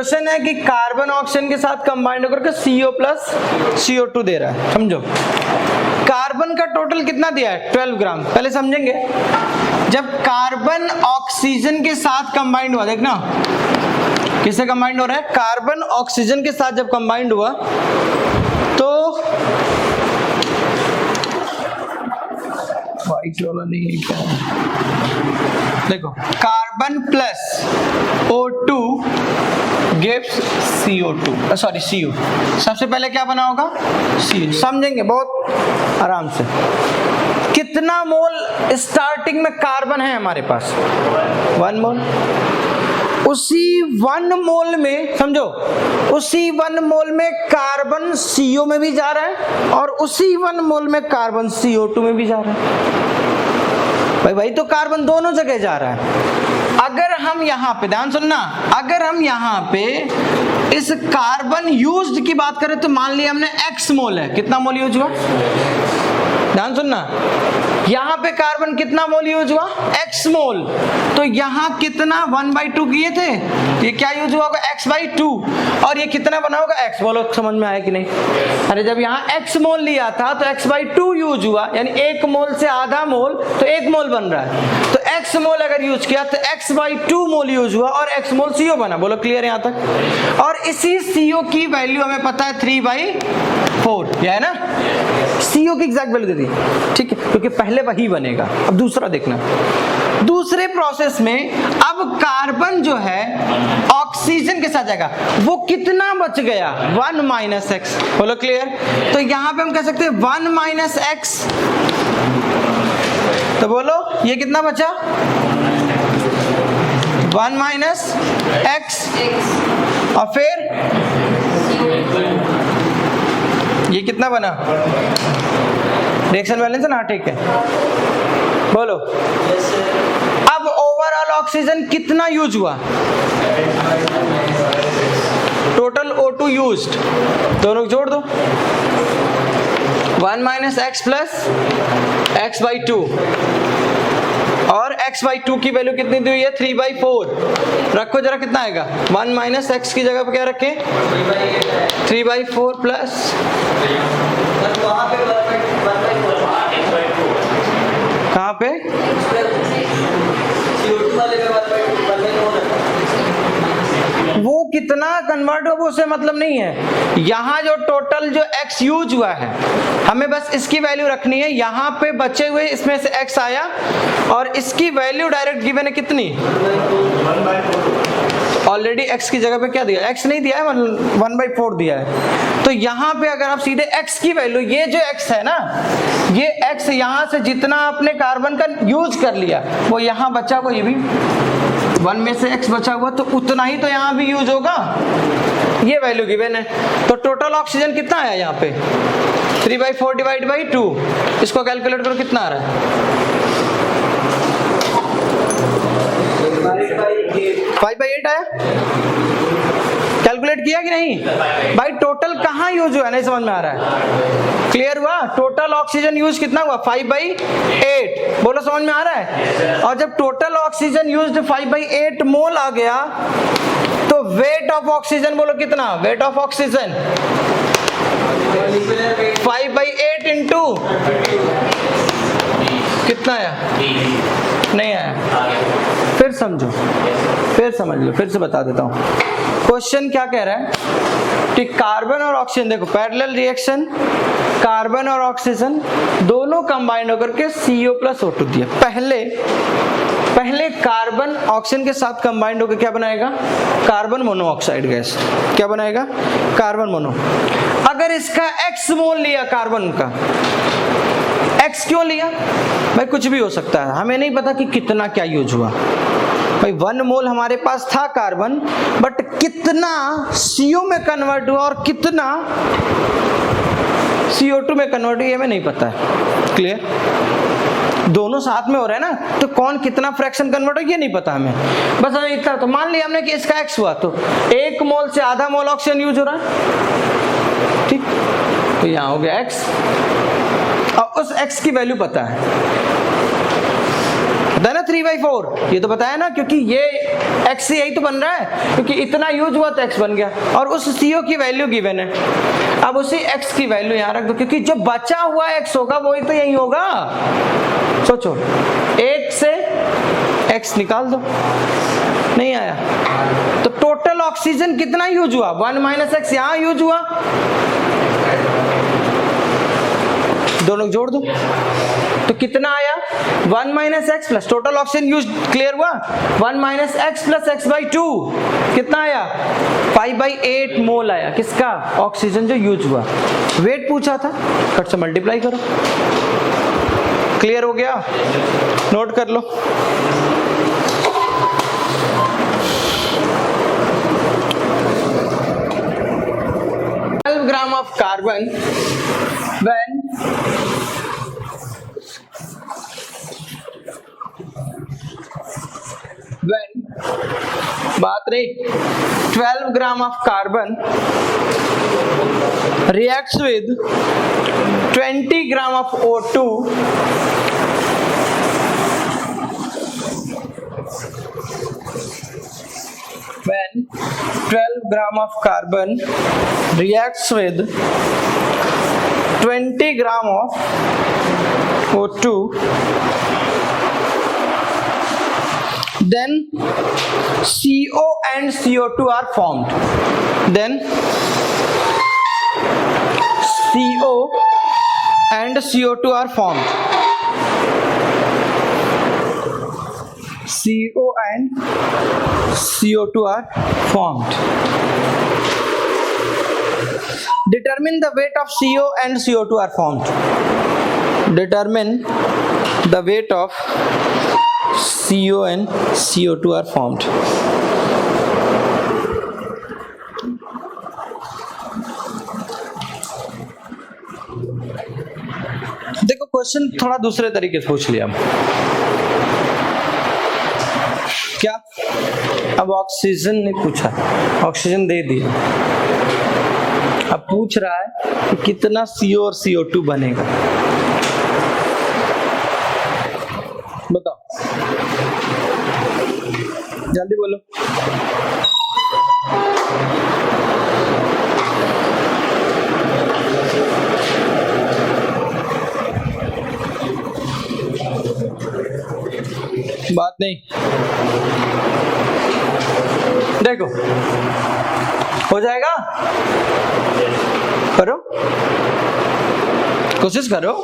Question है कि carbon oxygen के साथ कंबाइंड होकर के CO प्लस CO2 दे रहा है। समझो, कार्बन का टोटल कितना दिया है? 12 ग्राम। पहले समझेंगे, जब कार्बन ऑक्सीजन के साथ कंबाइंड हुआ, देखना किससे कंबाइंड हो रहा है? कार्बन ऑक्सीजन के साथ जब कंबाइंड हुआ तो वाइट वाला नहीं है क्या? देखो, carbon plus O2 gives CO2, sorry CO। सबसे पहले क्या बना होगा? CO। समझेंगे बहुत आराम से। कितना मोल स्टार्टिंग में कार्बन है हमारे पास? 1 मोल। उसी 1 मोल में, समझो, उसी 1 मोल में कार्बन CO में भी जा रहा है और उसी 1 मोल में कार्बन CO2 में भी जा रहा है। भाई तो कार्बन दोनों जगह जा रहा है। अगर हम यहाँ पे ध्यान सुनना, अगर हम यहाँ पे इस कार्बन यूज्ड की बात करें तो मान लिया हमने X मोल है, कितना मोल यूज हुआ? ध्यान सुनना, यहाँ पे कार्बन कितना मोल यूज हुआ? X मोल। तो यहाँ कितना 1/2 किए थे, ये क्या यूज हुआ होगा? X/2। और ये कितना बना होगा? X। बोलो समझ में आया कि नहीं? अरे जब यहाँ X मोल लिया था तो X/2 यूज हुआ, यानी 1 मोल से आधा मोल तो 1 मोल बन रहा है। तो X मोल अगर यूज किया तो X/2 मोल यूज हुआ और X मोल CO बना। बोलो क्लियर यहाँ तक? और इसी CO की वैल्यू हमें पता है 3/4, यह है ना? CO की एग्जैक्ट वैल्यू दे दी, ठीक है, क्योंकि पहले वही बनेगा। अब दूसरा देखना, दूसरे प्रोसेस में अब कार्बन जो है ऑक्सीजन के साथ जाएगा, वो कितना बच गया? 1 - X। बोलो क्लियर? तो यहां पे हम कह सकते हैं 1 - X। तो बोलो ये कितना बचा? 1 - X। और फिर ये कितना बना? रिएक्शन बैलेंस है ना? ठीक है, बोलो अब ओवरऑल ऑक्सीजन कितना यूज हुआ? टोटल O2 यूज्ड, दोनों जोड़ दो। 1 - X प्लस X/2 और X/2 की वैल्यू कितनी दी हुई है? 3/4। रखो जरा, कितना आएगा? 1 - X की जगह पे क्या रखें? 3/4 प्लस कहाँ पे? वो कितना कन्वर्ट हो उससे मतलब नहीं है। यहाँ जो टोटल जो X यूज हुआ है हमें बस इसकी वैल्यू रखनी है। यहाँ पे बचे हुए इसमें से X आया और इसकी वैल्यू डायरेक्ट गिवन है कितनी? ऑलरेडी X की जगह पे क्या दिया? X नहीं दिया है, 1/4 दिया है। तो यहाँ पे अगर आप सीधे X की वैल्यू, ये जो X है ना, ये X यहाँ से जितना आपने कार्बन का यूज कर लिया वो यहाँ बचा हुआ, ये भी 1 में से X बचा हुआ, तो उतना ही तो यहाँ भी यूज होगा। ये वैल्यू गिवन है। तो टोटल ऑक्सीजन कितना आया यहाँ पे? 3/4 डिवाइड बाई 2। इसको कैलकुलेट करो, कितना आ रहा है? 5/8 आया। कैलकुलेट किया कि नहीं भाई? टोटल कहाँ यूज हुआ? नहीं समझ में आ रहा है? क्लियर हुआ? टोटल ऑक्सीजन यूज कितना हुआ? 5/8। बोलो समझ में आ रहा है? और जब टोटल ऑक्सीजन यूज 5/8 मोल आ गया तो वेट ऑफ ऑक्सीजन बोलो कितना? वेट ऑफ ऑक्सीजन 5/8 इंटू कितना आया? नहीं आया। फिर समझो, फिर समझ लो, फिर से बता देता हूं। क्वेश्चन क्या कह रहा है कि कार्बन और ऑक्सीजन, देखो पैरेलल रिएक्शन, कार्बन और ऑक्सीजन दोनों कंबाइंड होकर के CO प्लस O2 दिया। पहले कार्बन ऑक्सीजन के साथ कंबाइंड होकर क्या बनाएगा? Carbon monoxide gas. क्या बनाएगा? Carbon mono. अगर इसका X मोल लिया कार्बन का, X क्यों लिया भाई? कुछ भी हो सकता है, हमें नहीं पता कि कितना क्या यूज हुआ भाई। 1 मोल हमारे पास था कार्बन, बट कितना CO में कन्वर्ट हुआ और कितना CO2 में कन्वर्ट हुआ ये हमें नहीं पता है। क्लियर? दोनों साथ में हो रहा है ना, तो कौन कितना फ्रैक्शन कन्वर्ट हो ये नहीं पता हमें। बस हमें इतना, तो मान लिया हमने कि इसका X हुआ तो 1 मोल से आधा मोल ऑक्सीजन यूज हो रहा है, ठीक? तो यहाँ हो गया X और उस X की वैल्यू पता है ना? 3/4, ये तो बताया ना, क्योंकि ये x से यही तो बन रहा है, क्योंकि इतना यूज हुआ तो x बन गया, और उस CO की वैल्यू गिवन है। अब उसी x की वैल्यू यहाँ रख दो, क्योंकि जो बचा हुआ x होगा वही तो यही होगा। सोचो, 8 से x निकाल दो, नहीं आया, तो टोटल ऑक्सीजन कितना यूज हुआ? 1 - x यहाँ यूज हुआ, दोनों जोड़ दो तो कितना आया? 1 - x plus total oxygen use, clear हुआ? 1 - x प्लस x/2 कितना आया? 5/8 मोल आया। किसका? ऑक्सीजन जो यूज हुआ। वेट पूछा था, कट से मल्टीप्लाई करो। क्लियर हो गया? नोट कर लो। ग्राम ऑफ कार्बन when बात रही 12 gram of carbon reacts with 20 gram of O2 when 12 gram of carbon reacts with 20 gram of O2, then CO and CO2 are formed. Then CO and CO2 are formed. CO and CO2 are formed. Determine the weight of CO and CO2 are formed. Determine the weight of CO and CO2 are formed. देखो question थोड़ा दूसरे तरीके से पूछ लिया क्या? अब oxygen ने पूछा, ऑक्सीजन दे दिया, अब पूछ रहा है कि कितना CO और CO2 बनेगा। बताओ, जल्दी बोलो। बात नहीं, देखो हो जाएगा, करो, कोशिश करो।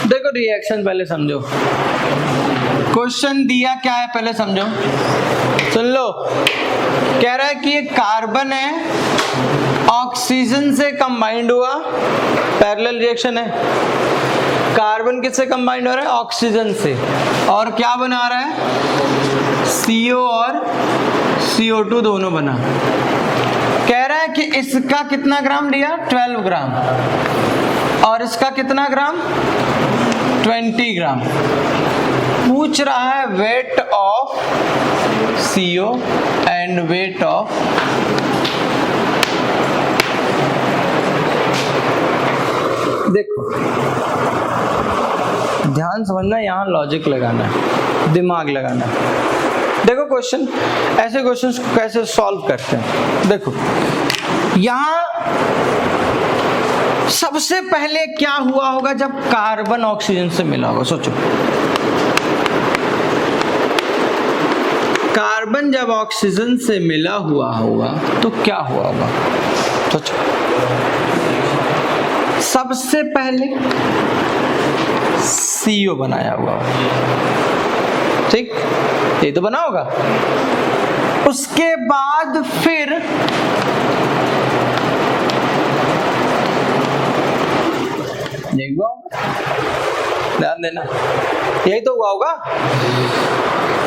देखो रिएक्शन पहले समझो, क्वेश्चन दिया क्या है पहले समझो, सुन लो। कह रहा है कि ये कार्बन है, ऑक्सीजन से कंबाइंड हुआ, पैरेलल रिएक्शन है। कार्बन किससे कंबाइंड हो रहा है? ऑक्सीजन से, और क्या बना रहा है? CO और CO2 दोनों बना। कह रहा है कि इसका कितना ग्राम लिया? 12 ग्राम, और इसका कितना ग्राम? 20 ग्राम। पूछ रहा है weight of CO and weight of देखो ध्यान समझना, यहाँ लॉजिक लगाना है, दिमाग लगाना है। देखो क्वेश्चन, ऐसे क्वेश्चंस को कैसे सॉल्व करते हैं। देखो यहाँ सबसे पहले क्या हुआ होगा जब कार्बन ऑक्सीजन से मिला होगा? सोचो, कार्बन जब ऑक्सीजन से मिला हुआ होगा तो क्या हुआ होगा? सोचो। सबसे पहले CO बनाया हुआ, ठीक, ये तो बना होगा। उसके बाद फिर ध्यान देना, यही तो हुआ होगा।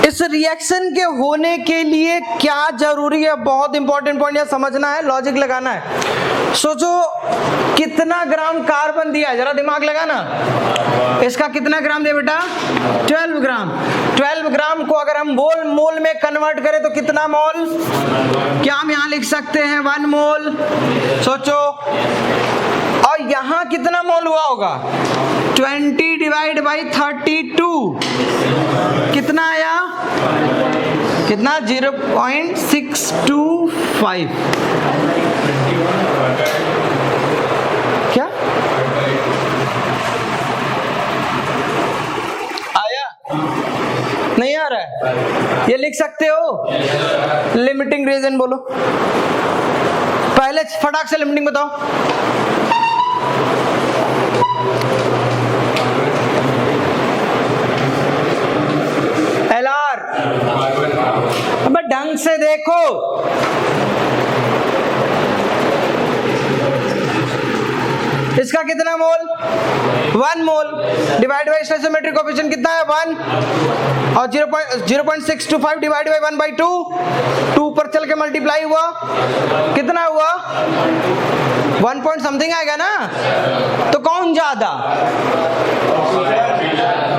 इस रिएक्शन के होने के लिए क्या जरूरी है, बहुत इंपॉर्टेंट पॉइंट यह समझना है, लॉजिक लगाना है। सोचो कितना ग्राम कार्बन दिया है, जरा दिमाग लगाना। इसका कितना ग्राम दिया बेटा? 12 ग्राम। 12 ग्राम को अगर हम मोल में कन्वर्ट करें तो कितना मोल? क्या हम यहां लिख सकते हैं 1 मोल? सोचो, और यहां कितना मोल हुआ होगा? 20 डिवाइड बाई 32, कितना आया? कितना? 0.625। क्या आया? नहीं आ रहा है? ये लिख सकते हो? लिमिटिंग रीजन बोलो पहले, फटाक से लिमिटिंग बताओ। LR, अब ढंग से देखो, इसका कितना मोल? 1 मोल डिवाइड बाई स्टोइकोमेट्रिक कोएफिशिएंट कितना है? 1, और 0.625 डिवाइड बाई 1/2, 2 पर चल के मल्टीप्लाई हुआ, कितना हुआ? 1 पॉइंट समथिंग आएगा ना। तो कौन ज्यादा?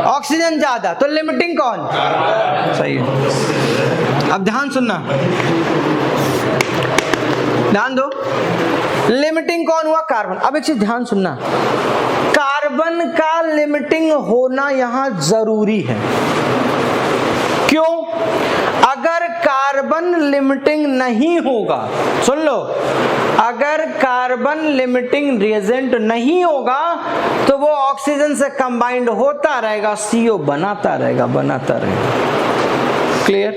ऑक्सीजन ज्यादा, तो लिमिटिंग कौन? सही है। अब ध्यान सुनना, ध्यान दो, लिमिटिंग कौन हुआ? कार्बन। अब एक चीज ध्यान सुनना, कार्बन का लिमिटिंग होना यहां जरूरी है। क्यों? अगर कार्बन लिमिटिंग नहीं होगा, सुन लो, अगर कार्बन लिमिटिंग रिएजेंट नहीं होगा तो वो ऑक्सीजन से कंबाइंड होता रहेगा, CO बनाता रहेगा। क्लियर?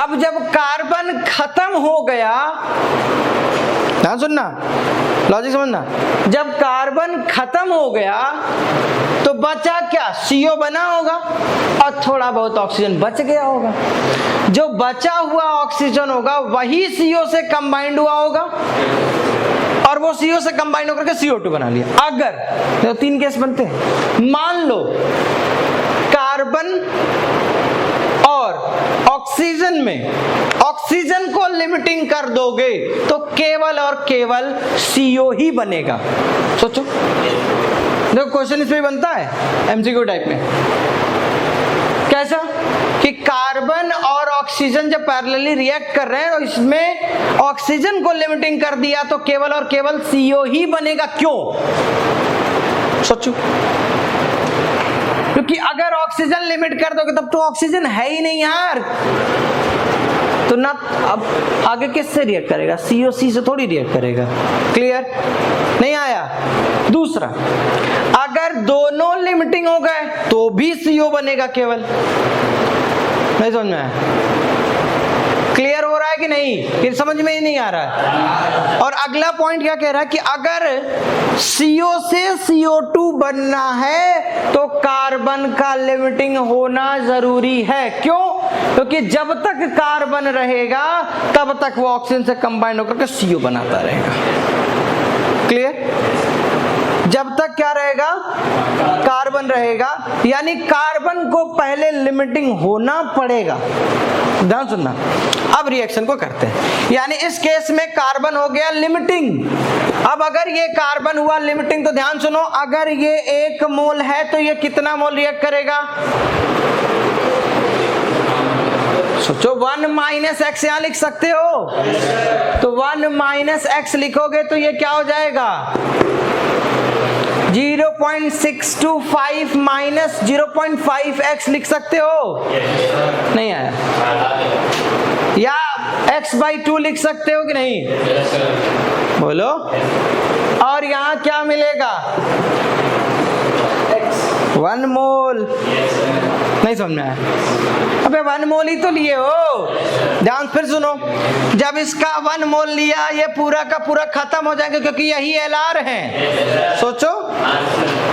अब जब कार्बन खत्म हो गया, ध्यान सुनना, लॉजिक समझना, जब कार्बन खत्म हो गया तो बचा क्या? CO बना होगा और थोड़ा बहुत ऑक्सीजन बच गया होगा। जो बचा हुआ ऑक्सीजन होगा वही CO से कंबाइंड हुआ होगा और वो CO से कंबाइंड होकर के CO2 बना लिया। अगर तो 3 केस बनते हैं। मान लो कार्बन और ऑक्सीजन में ऑक्सीजन को लिमिटिंग कर दोगे तो केवल और केवल CO ही बनेगा। सोचो, देखो क्वेश्चन इसमें बनता है MCQ टाइप में। कैसा? कि कार्बन और ऑक्सीजन जब पैरेलली रिएक्ट कर रहे हैं तो इसमें ऑक्सीजन को लिमिटिंग कर दिया तो केवल और केवल CO ही बनेगा। क्यों? सोचो, क्योंकि अगर ऑक्सीजन लिमिट कर दोगे तब तो ऑक्सीजन है ही नहीं यार, तो ना अब आगे किससे रिएक्ट करेगा? COC से थोड़ी रिएक्ट करेगा। क्लियर? नहीं आया? दूसरा, अगर दोनों लिमिटिंग हो गए तो भी CO बनेगा केवल। नहीं समझ में आया? क्लियर हो रहा है कि नहीं? ये समझ में ही नहीं आ रहा है। और अगला पॉइंट क्या कह रहा है कि अगर CO से CO2 बनना है तो कार्बन का लिमिटिंग होना जरूरी है। क्यों? क्योंकि जब तक कार्बन रहेगा तब तक वो ऑक्सीजन से कंबाइंड होकर के CO बनाता रहेगा। क्लियर? जब तक क्या रहेगा? कार्बन रहेगा, यानी कार्बन को पहले लिमिटिंग होना पड़ेगा। ध्यान सुनना, अब रिएक्शन को करते हैं। यानी इस केस में कार्बन हो गया लिमिटिंग। अब अगर ये कार्बन हुआ लिमिटिंग तो ध्यान सुनो, अगर ये 1 मोल है तो ये कितना मोल रिएक्ट करेगा? सोचो, 1 माइनस एक्स यहां लिख सकते हो, तो 1 माइनस एक्स लिखोगे तो ये क्या हो जाएगा? 0.625 माइनस 0.5x लिख सकते हो। नहीं आया? या x/2 लिख सकते हो कि नहीं? बोलो। और यहां क्या मिलेगा? 1 मोल। नहीं समझ में आया? अबे 1 मोल ही तो लिए हो। ध्यान फिर सुनो, जब इसका 1 मोल लिया ये पूरा का पूरा खत्म हो जाएगा क्योंकि यही LR है। सोचो,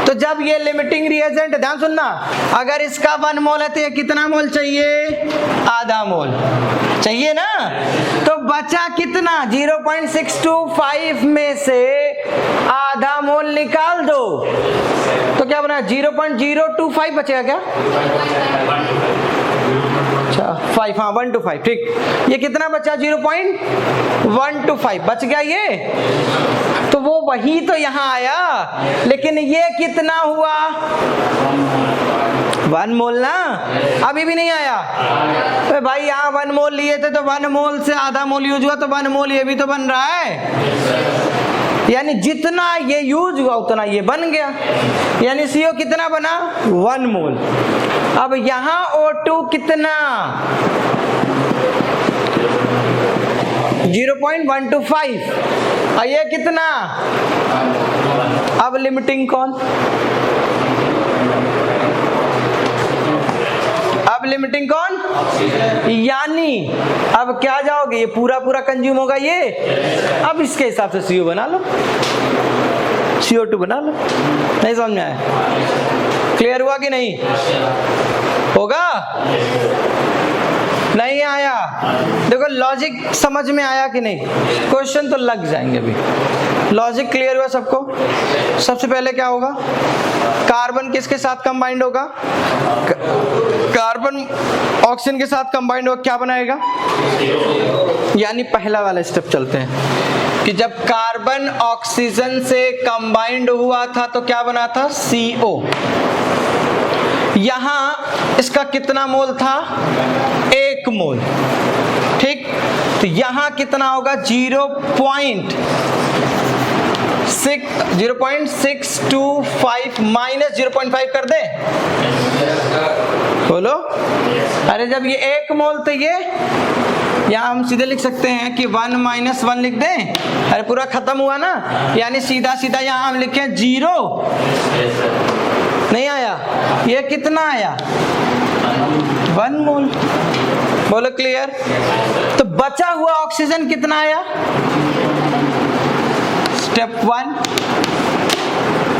तो जब ये लिमिटिंग रिएजेंट, ध्यान सुनना, अगर इसका 1 मोल है तो ये कितना मोल चाहिए? आधा मोल चाहिए ना। तो बचा कितना? 0.625 में से आधा मोल निकाल दो तो क्या बना? 0.025 बचेगा क्या? अच्छा 5, हाँ 125, ठीक। ये कितना बचा? 0.125 बच गया ये। तो वो वही तो यहाँ आया, लेकिन ये कितना हुआ? 1 मोल ना, अभी भी नहीं आया। तो भाई यहाँ 1 मोल लिए थे तो 1 मोल से आधा मोल यूज हुआ तो 1 मोल ये भी तो बन रहा है। यानी जितना ये यूज हुआ उतना ये बन गया। यानी CO कितना बना? 1 मोल। अब यहाँ O2 कितना? 0.125। और ये कितना? अब लिमिटिंग कौन? अब लिमिटिंग कौन? यानी अब क्या जाओगे? ये पूरा पूरा कंज्यूम होगा ये। अब इसके हिसाब से CO बना लो, CO2 बना लो। नहीं समझ में आया? क्लियर हुआ कि नहीं? होगा? नहीं आया? देखो लॉजिक समझ में आया कि नहीं? क्वेश्चन तो लग जाएंगे अभी। लॉजिक क्लियर हुआ सबको? सबसे पहले क्या होगा? कार्बन किसके साथ कंबाइंड होगा? कार्बन ऑक्सीजन के साथ कंबाइंड होगा, क्या बनाएगा? यानी पहला वाला स्टेप चलते हैं कि जब कार्बन ऑक्सीजन से कंबाइंड हुआ था तो क्या बना था? CO। यहां इसका कितना मोल था? 1 मोल, ठीक। तो यहां कितना होगा? 0.625 माइनस 0.5 कर दे। बोलो। अरे जब ये 1 मोल तो ये यहाँ हम सीधे लिख सकते हैं कि 1 - 1 लिख दें। अरे पूरा खत्म हुआ ना, यानी सीधा सीधा यहाँ हम लिखें 0। नहीं आया? ये कितना आया? 1 मोल। बोलो क्लियर? तो बचा हुआ ऑक्सीजन कितना आया? स्टेप 1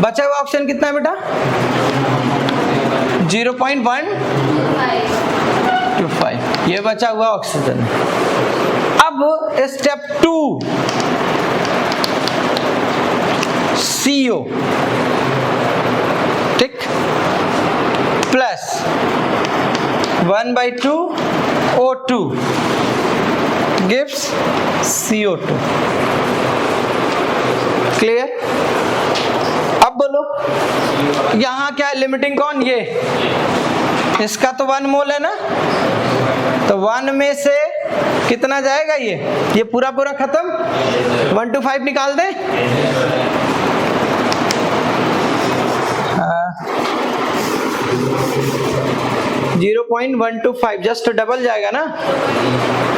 बचा हुआ ऑक्सीजन कितना है बेटा? 0.125। ये बचा हुआ ऑक्सीजन। अब स्टेप 2 CO, ठीक, plus 1/2 O2 gives CO2। Clear? अब बोलो यहां क्या है? लिमिटिंग कौन? ये इसका तो 1 मोल है ना, तो 1 में से कितना जाएगा? ये पूरा पूरा खत्म। 125 निकाल दे। 0.125 जस्ट डबल जाएगा ना,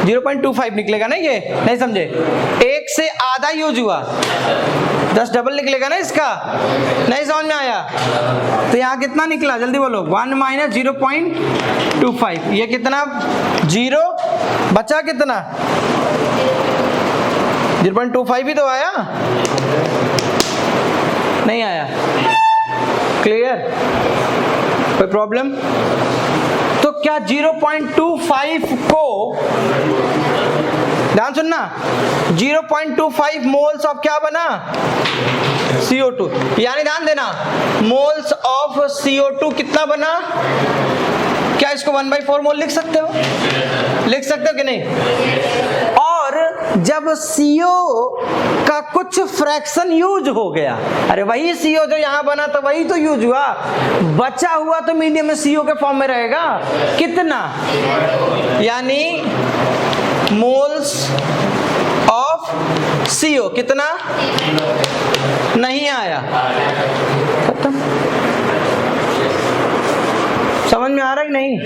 0.25 निकलेगा ना। ये नहीं समझे? 1 से आधा यूज हुआ, जस्ट डबल निकलेगा ना इसका। नहीं समझ में आया? तो यहाँ कितना निकला? जल्दी बोलो। 1 - 0.25। ये कितना? 0। बचा कितना? 0.25 ही तो आया। नहीं आया? क्लियर? कोई प्रॉब्लम? तो क्या 0.25 को, ध्यान सुनना, 0.25 मोल्स ऑफ क्या बना? CO2। यानी ध्यान देना, मोल्स ऑफ CO2 कितना बना? क्या इसको 1/4 मोल लिख सकते हो? लिख सकते हो कि नहीं? और जब CO का कुछ फ्रैक्शन यूज हो गया, अरे वही CO जो यहां बना था वही तो यूज हुआ, बचा हुआ तो मीडियम में CO के फॉर्म में रहेगा। कितना? यानी मोल्स ऑफ CO कितना? नहीं आया। खत्म। समझ में आ रहा है कि नहीं?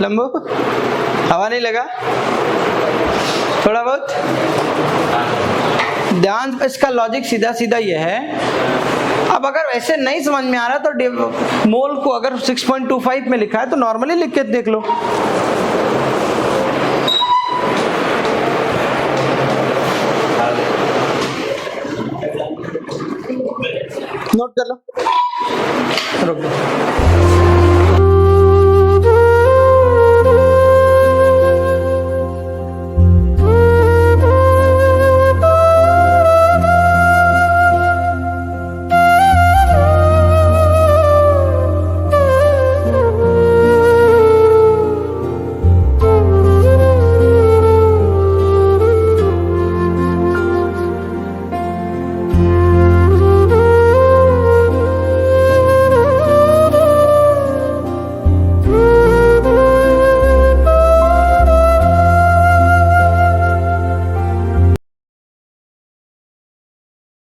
लंबो हवा नहीं लगा? थोड़ा बहुत ध्यान। इसका लॉजिक सीधा सीधा ये है, अब अगर वैसे नहीं समझ में आ रहा तो मोल को अगर 6.25 में लिखा है तो नॉर्मली लिख के देख लो। नोट कर लो, रुक दो।